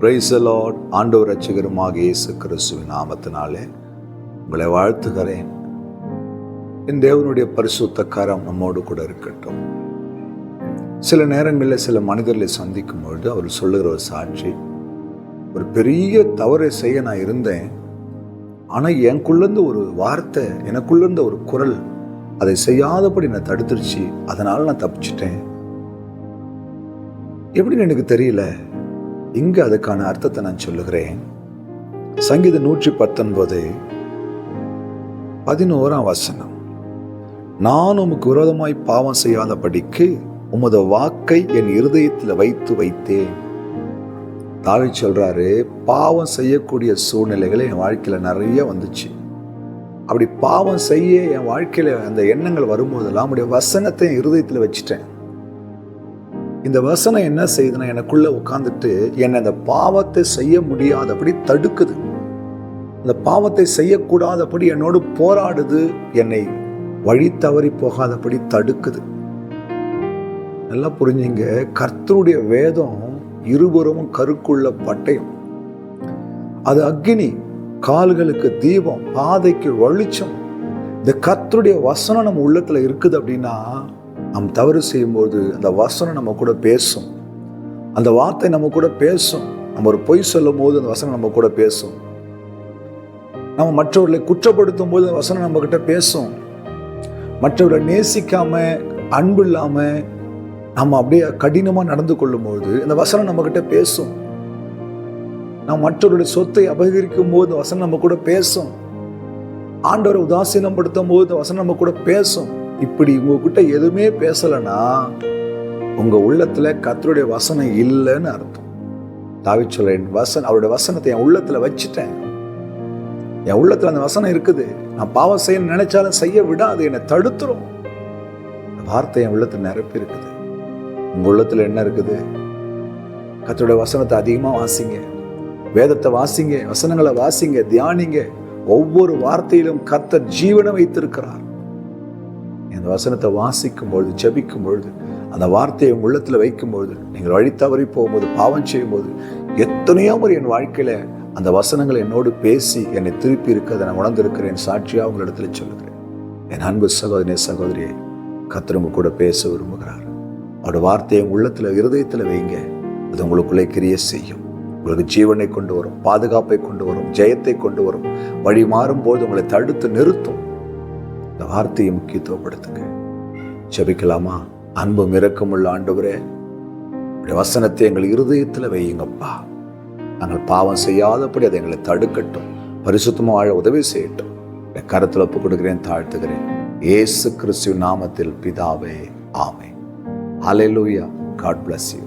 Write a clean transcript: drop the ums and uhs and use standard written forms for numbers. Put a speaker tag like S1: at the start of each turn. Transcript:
S1: Praise the Lord. ஆண்டவர் இரட்சகருமாக இயேசு கிறிஸ்துவின் நாமத்தினாலே உங்களை வாழ்த்துகிறேன். என் தேவனுடைய பரிசுத்த கரம் நம்மோடு கூட இருக்கட்டும். சில நேரங்களில் சில மனிதர்களை சந்திக்கும் பொழுது அவர் சொல்லுகிற ஒரு சாட்சி, ஒரு பெரிய தவறை செய்ய நான் இருந்தேன், ஆனால் எனக்குள்ளேருந்து ஒரு வார்த்தை, எனக்குள்ளேருந்து ஒரு குரல் அதை செய்யாதபடி நான் தடுத்துருச்சு, அதனால் நான் தப்பிச்சிட்டேன். எப்படின்னு எனக்கு தெரியல. இங்க அதுக்கான அர்த்தத்தை நான் சொல்லுகிறேன். சங்கீதம் 119:11 நான் உமக்கு விரோதமாய் பாவம் செய்யாதபடிக்கு உமது வாக்கை என் இருதயத்தில் வைத்தேன். தாவீது சொல்றாரு, பாவம் செய்யக்கூடிய சூழ்நிலைகள் என் வாழ்க்கையில நிறைய வந்துச்சு. அப்படி பாவம் செய்ய என் வாழ்க்கையில அந்த எண்ணங்கள் வரும்போதெல்லாம் உடைய வசனத்தை என் இருதயத்தில் வச்சுட்டேன். இந்த வசனம் என்ன செய்யுதுன்னா, எனக்குள்ள உட்கார்ந்துட்டு என்னை அந்த பாவத்தை செய்ய முடியாதபடி தடுக்குது. அந்த பாவத்தை செய்யக்கூடாதபடி என்னோடு போராடுது, என்னை வழி தவறி போகாதபடி தடுக்குது. நல்லா புரிஞ்சுங்க, கர்த்தருடைய வேதம் இருபுறமும் கருக்குள்ள பட்டயம். அது அக்கினி, கால்களுக்கு தீபம், பாதைக்கு வெளிச்சம். இந்த கர்த்தருடைய வசனம் நம்ம உள்ளத்துல இருக்குது அப்படின்னா, நாம் தவறு செய்யும்போது அந்த வசனம் நம்ம கூட பேசும், அந்த வார்த்தை நம்ம கூட பேசும். நம்ம ஒரு பொய் சொல்லும் போது அந்த வசனம் நம்ம கூட பேசும். நம்ம மற்றவர்களை குற்றப்படுத்தும் போது அந்த வசனம் நம்ம கிட்ட பேசும். மற்றவர்களை நேசிக்காம, அன்பு இல்லாம நம்ம அப்படியே கடினமா நடந்து கொள்ளும் போது இந்த வசனம் நம்ம கிட்ட பேசும். நாம் மற்றவருடைய சொத்தை அபகரிக்கும் போது அந்த வசனம் நம்ம கூட பேசும். ஆண்டவரை உதாசீனப்படுத்தும் போது அந்த வசனம் நம்ம கூட பேசும். இப்படி உங்ககிட்ட எதுவுமே பேசலைன்னா உங்க உள்ளத்துல கர்த்தருடைய வசனம் இல்லைன்னு அர்த்தம். தாவீது சொல்றேன், அவருடைய வசனத்தை என் உள்ளத்துல வச்சுட்டேன். என் உள்ளத்துல அந்த வசனம் இருக்குது. நான் பாவம் செய்ய நினைச்சாலும் செய்ய விடாது, என்னை தடுத்துரும். வார்த்தை என் உள்ளத்துல நிரப்பி இருக்குது. உங்க உள்ளத்துல என்ன இருக்குது? கர்த்தருடைய வசனத்தை அதிகமா வாசிங்க, வேதத்தை வாசிங்க, வசனங்களை வாசிங்க, தியானிங்க. ஒவ்வொரு வார்த்தையிலும் கர்த்தர் ஜீவனை வைத்திருக்கிறார். இந்த வசனத்தை வாசிக்கும் பொழுது, ஜெபிக்கும் பொழுது, அந்த வார்த்தையை உங்கள் உள்ளத்துல வைக்கும் பொழுது, நீங்கள் வழி தவறி போகும்போது, பாவம் செய்யும் போது, எத்தனையோ முறை என் வாழ்க்கையில அந்த வசனங்களை என்னோடு பேசி என்னை திருப்பி இருக்கிறத நான் உணர்ந்திருக்கிறேன். சாட்சியா உங்களிடத்துல சொல்லுகிறேன். என் அன்பு சகோதரனே, சகோதரியே, கர்த்தர் உங்க கூட பேச விரும்புகிறார். அவருடைய வார்த்தையை உங்கள் உள்ளத்துல, இருதயத்துல வைங்க. அது உங்களுக்குள்ளே கிரியை செய்யும். உங்களுக்கு ஜீவனை கொண்டு வரும், பாதுகாப்பை கொண்டு வரும், ஜெயத்தை கொண்டு வரும். வழி மாறும்போது உங்களை தடுத்து நிறுத்தும். இந்த வார்த்தையை முக்கியத்துவப்படுத்துங்க. ஜெபிக்கலாமா? அன்பும் இரக்கமுள்ள ஆண்டவரே, வசனத்தை எங்கள் இருதயத்தில் வையுங்கப்பா. நாங்கள் பாவம் செய்யாதபடி அதை எங்களை தடுக்கட்டும், பரிசுத்தமா வாழ உதவி செய்யட்டும். கரத்தில் ஒப்பு கொடுக்கிறேன், தாழ்த்துகிறேன். இயேசு கிறிஸ்துவின் நாமத்தில் பிதாவே, ஆமென். ஹல்லேலூயா. God bless you.